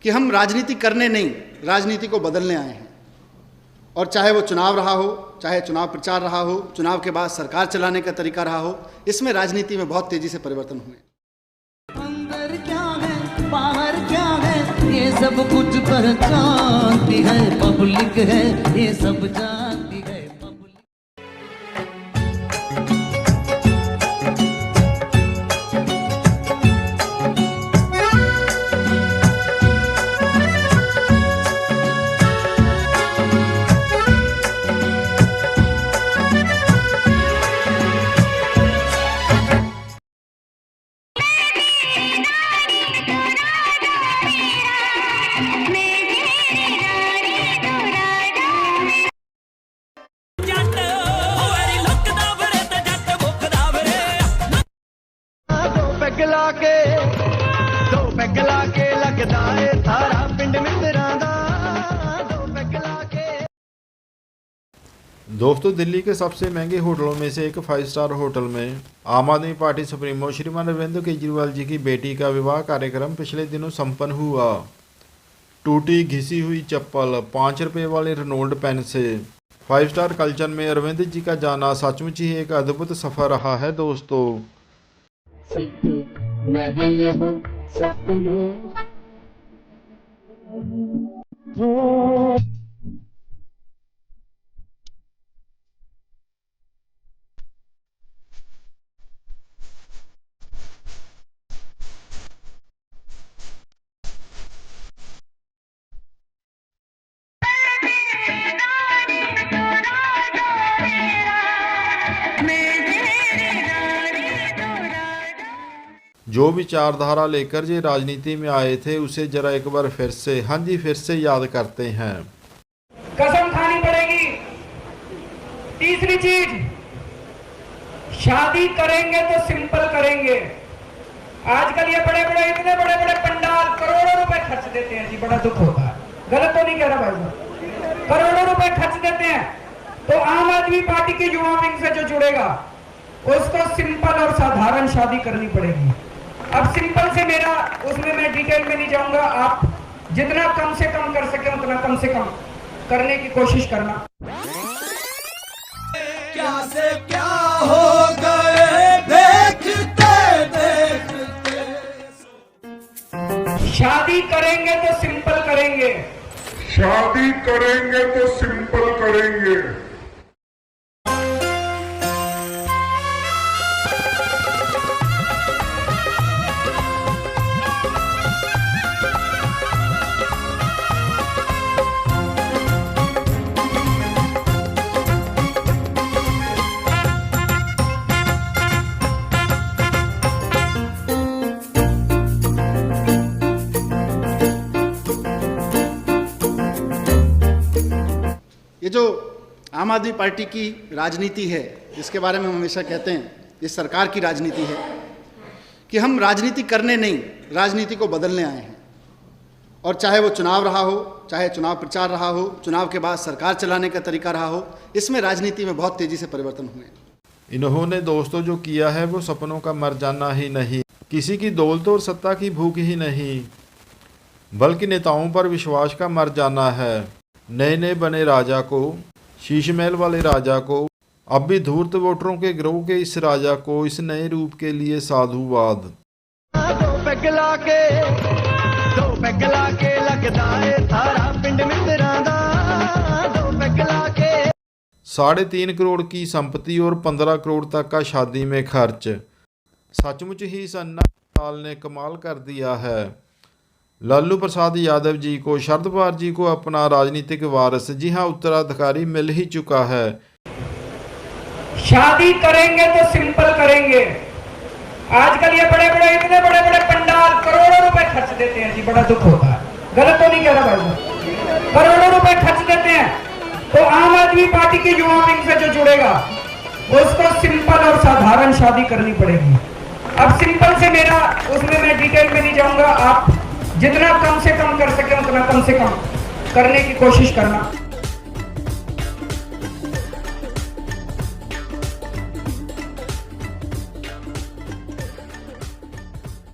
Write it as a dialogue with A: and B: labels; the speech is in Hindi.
A: कि हम राजनीति करने नहीं, राजनीति को बदलने आए हैं। और चाहे वो चुनाव रहा हो, चाहे चुनाव प्रचार रहा हो, चुनाव के बाद सरकार चलाने का तरीका रहा हो, इसमें राजनीति में बहुत तेजी से परिवर्तन हुए।
B: अंदर क्या है बाहर क्या है ये सब कुछ पहचानती है पब्लिक है, ये सब जानती है पब्लिक।
C: दोस्तों, दिल्ली के सबसे महंगे होटलों में से एक 5 स्टार होटल में आम आदमी पार्टी सुप्रीमो श्रीमान अरविंद केजरीवाल जी की बेटी का विवाह कार्यक्रम पिछले दिनों संपन्न हुआ। टूटी घिसी हुई चप्पल, 5 रुपये वाले रेनॉल्ड पेन से 5 स्टार कल्चर में अरविंद जी का जाना सचमुच ही एक अद्भुत सफर रहा है। दोस्तों, जो विचारधारा लेकर ये राजनीति में आए थे उसे जरा एक बार फिर से याद करते हैं।
D: कसम खानी पड़ेगी। तीसरी चीज, शादी करेंगे तो सिंपल करेंगे। आजकल ये इतने बड़े बड़े पंडाल करोड़ों रुपए खर्च देते हैं जी, बड़ा दुख होता है। गलत तो नहीं कह रहा भाई साहब, करोड़ों रुपए खर्च देते हैं। तो आम आदमी पार्टी के युवा विंग से जो जुड़ेगा उसको सिंपल और साधारण शादी करनी पड़ेगी। अब सिंपल से मेरा, उसमें मैं डिटेल में नहीं जाऊंगा। आप जितना कम से कम कर सके उतना कम से कम करने की कोशिश करना।
B: क्या से क्या हो गए देखते देखते।
D: शादी करेंगे तो सिंपल करेंगे।
E: शादी करेंगे तो सिंपल करेंगे।
A: ये जो आम आदमी पार्टी की राजनीति है, जिसके बारे में हम हमेशा कहते हैं, इस सरकार की राजनीति है कि हम राजनीति करने नहीं, राजनीति को बदलने आए हैं। और चाहे वो चुनाव रहा हो, चाहे चुनाव प्रचार रहा हो, चुनाव के बाद सरकार चलाने का तरीका रहा हो, इसमें राजनीति में बहुत तेजी से परिवर्तन हुए।
C: इन्होंने दोस्तों जो किया है वो सपनों का मर जाना ही नहीं, किसी की दौलत और सत्ता की भूख ही नहीं, बल्कि नेताओं पर विश्वास का मर जाना है। नए बने राजा को, शीश महल वाले राजा को, अब भी धूर्त वोटरों के गिरोह के इस राजा को, इस नए रूप के लिए साधुवाद। 3.5 करोड़ की संपत्ति और 15 करोड़ तक का शादी में खर्च। सचमुच ही इस अन्ना साल ने कमाल कर दिया है। लालू प्रसाद यादव जी को, शरद पवार जी को अपना राजनीतिक वारिस, जी हाँ, उत्तराधिकारी मिल ही चुका है।
D: शादी करेंगे तो सिंपल करेंगे। आजकल ये इतने बड़े बड़े पंडाल करोड़ों रुपए खर्च देते हैं जी, बड़ा दुख होता है। गलत तो नहीं कह रहा भाई साहब, करोड़ों रुपए खर्च देते हैं। तो आम आदमी पार्टी के युवा विंग से जो जुड़ेगा उसको सिंपल और साधारण शादी करनी पड़ेगी। अब सिंपल से मेरा, उसमें मैं डिटेल में नहीं जाऊंगा। आप जितना कम से कम कर सके उतना कम से कम करने की कोशिश करना।